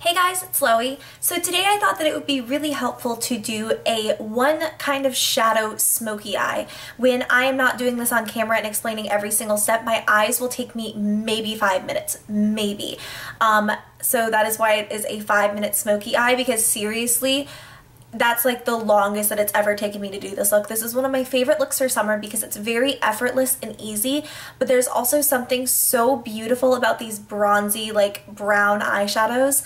Hey guys, it's Loey. So today I thought that it would be really helpful to do a one kind of shadow smoky eye. When I am not doing this on camera and explaining every single step, my eyes will take me maybe 5 minutes, maybe. So that is why it is a 5-minute smoky eye, because seriously, that's like the longest that it's ever taken me to do this look. This is one of my favorite looks for summer because it's very effortless and easy, but there's also something so beautiful about these bronzy, like brown eyeshadows.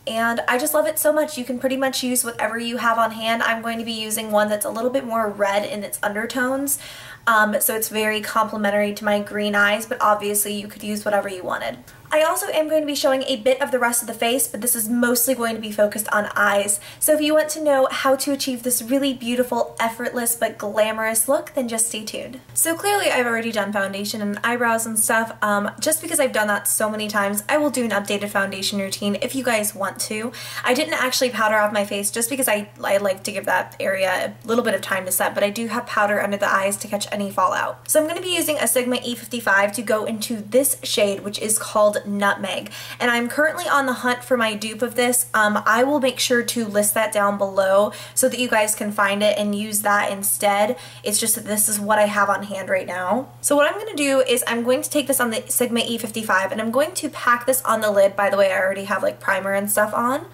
And I just love it so much. You can pretty much use whatever you have on hand. I'm going to be using one that's a little bit more red in its undertones. So it's very complementary to my green eyes, but obviously you could use whatever you wanted. I also am going to be showing a bit of the rest of the face, but this is mostly going to be focused on eyes. So if you want to know how to achieve this really beautiful, effortless, but glamorous look, then just stay tuned. So clearly I've already done foundation and eyebrows and stuff. Just because I've done that so many times, I will do an updated foundation routine if you guys want to. I didn't actually powder off my face just because I like to give that area a little bit of time to set, but I do have powder under the eyes to catch any fallout. So I'm going to be using a Sigma E55 to go into this shade, which is called Nutmeg, and I'm currently on the hunt for my dupe of this. I will make sure to list that down below so that you guys can find it and use that instead. It's just that this is what I have on hand right now. So what I'm going to do is I'm going to take this on the Sigma E55 and I'm going to pack this on the lid. By the way, I already have like primer and stuff on.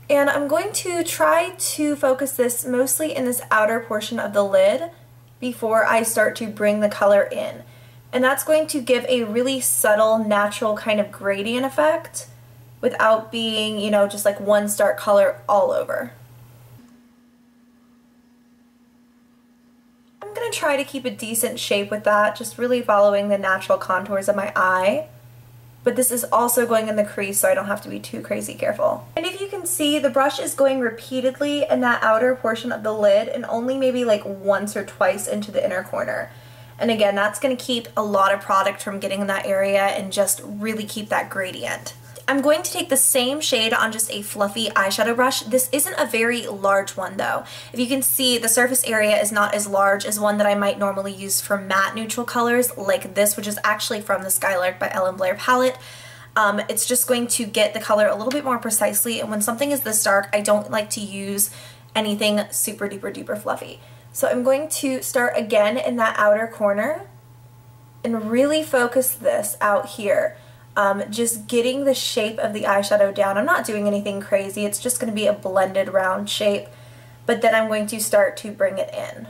And I'm going to try to focus this mostly in this outer portion of the lid before I start to bring the color in. And that's going to give a really subtle, natural kind of gradient effect without being, you know, just like one stark color all over. I'm going to try to keep a decent shape with that, just really following the natural contours of my eye. But this is also going in the crease, so I don't have to be too crazy careful. And if you can see, the brush is going repeatedly in that outer portion of the lid and only maybe like once or twice into the inner corner. And again, that's going to keep a lot of product from getting in that area and just really keep that gradient. I'm going to take the same shade on just a fluffy eyeshadow brush. This isn't a very large one though. If you can see, the surface area is not as large as one that I might normally use for matte neutral colors like this, which is actually from the Skylark by Elle and Blair palette. It's just going to get the color a little bit more precisely, and when something is this dark, I don't like to use anything super duper duper fluffy. So I'm going to start again in that outer corner and really focus this out here. Just getting the shape of the eyeshadow down. I'm not doing anything crazy, it's just going to be a blended round shape, but then I'm going to start to bring it in.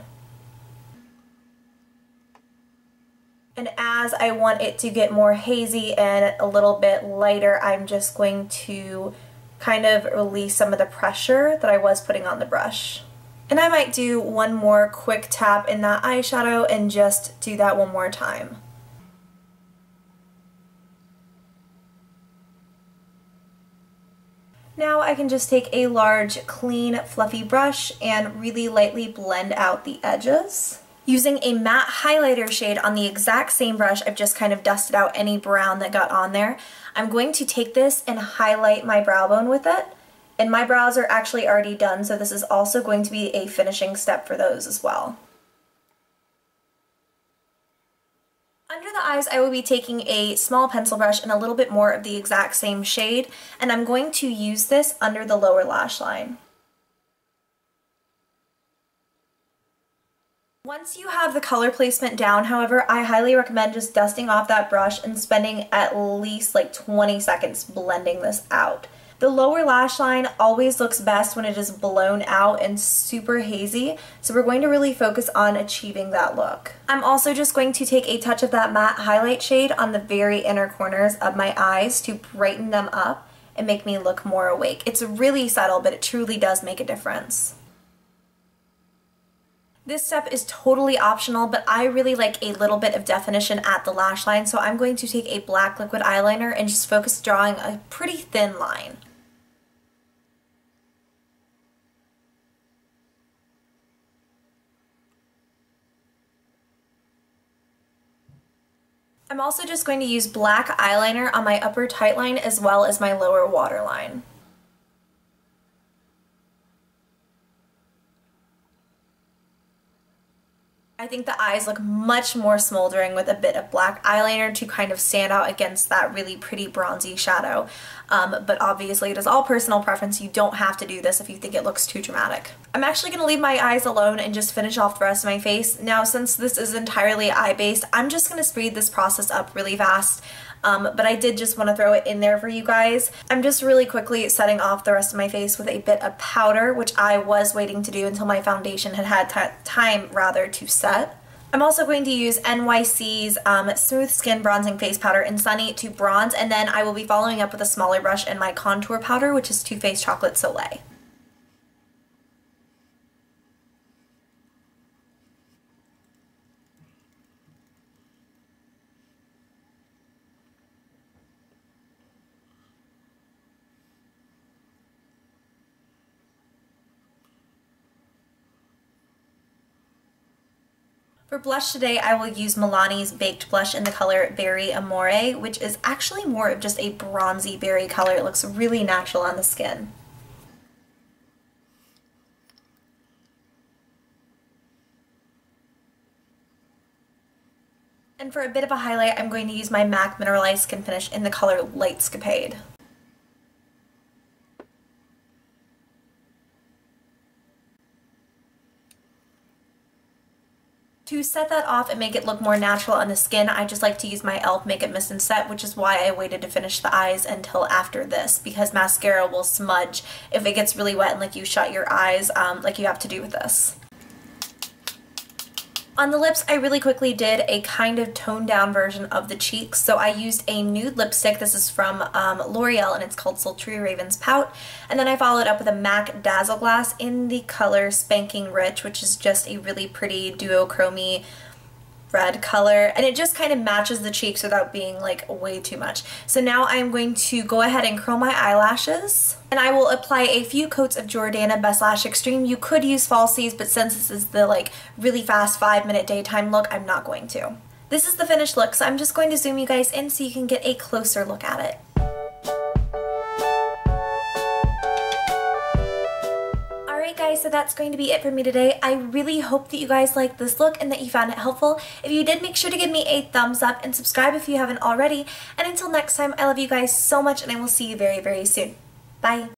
And as I want it to get more hazy and a little bit lighter, I'm just going to kind of release some of the pressure that I was putting on the brush. And I might do one more quick tap in that eyeshadow and just do that one more time. Now I can just take a large, clean, fluffy brush and really lightly blend out the edges. Using a matte highlighter shade on the exact same brush, I've just kind of dusted out any brown that got on there. I'm going to take this and highlight my brow bone with it. And my brows are actually already done, so this is also going to be a finishing step for those as well. Under the eyes, I will be taking a small pencil brush and a little bit more of the exact same shade, and I'm going to use this under the lower lash line. Once you have the color placement down, however, I highly recommend just dusting off that brush and spending at least like 20 seconds blending this out. The lower lash line always looks best when it is blown out and super hazy, so we're going to really focus on achieving that look. I'm also just going to take a touch of that matte highlight shade on the very inner corners of my eyes to brighten them up and make me look more awake. It's really subtle, but it truly does make a difference. This step is totally optional, but I really like a little bit of definition at the lash line, so I'm going to take a black liquid eyeliner and just focus drawing a pretty thin line. I'm also just going to use black eyeliner on my upper tight line as well as my lower waterline. I think the eyes look much more smoldering with a bit of black eyeliner to kind of stand out against that really pretty bronzy shadow. But obviously it is all personal preference. You don't have to do this if you think it looks too dramatic. I'm actually going to leave my eyes alone and just finish off the rest of my face. Now, since this is entirely eye-based, I'm just going to speed this process up really fast. But I did just want to throw it in there for you guys. I'm just really quickly setting off the rest of my face with a bit of powder, which I was waiting to do until my foundation had time to set. I'm also going to use NYC's Smooth Skin Bronzing Face Powder in Sunny to bronze, and then I will be following up with a smaller brush and my contour powder, which is Too Faced Chocolate Soleil. For blush today, I will use Milani's Baked Blush in the color Berry Amore, which is actually more of just a bronzy berry color. It looks really natural on the skin. And for a bit of a highlight, I'm going to use my MAC Mineralized Skinfinish in the color Lightscapade. To set that off and make it look more natural on the skin, I just like to use my e.l.f. Makeup Mist and Set, which is why I waited to finish the eyes until after this, because mascara will smudge if it gets really wet and like you shut your eyes like you have to do with this. On the lips, I really quickly did a kind of toned down version of the cheeks. So I used a nude lipstick. This is from L'Oreal and it's called Sultry Raven's Pout. And then I followed up with a MAC Dazzlleglass in the color Spanking Rich, which is just a really pretty duochrome red color, and it just kind of matches the cheeks without being like way too much. So now I'm going to go ahead and curl my eyelashes, and I will apply a few coats of Jordana Best Lash Extreme. You could use falsies, but since this is the like really fast 5-minute daytime look, I'm not going to. This is the finished look, so I'm just going to zoom you guys in so you can get a closer look at it. Guys, so that's going to be it for me today. I really hope that you guys liked this look and that you found it helpful. If you did, make sure to give me a thumbs up and subscribe if you haven't already. And until next time, I love you guys so much and I will see you very, very soon. Bye!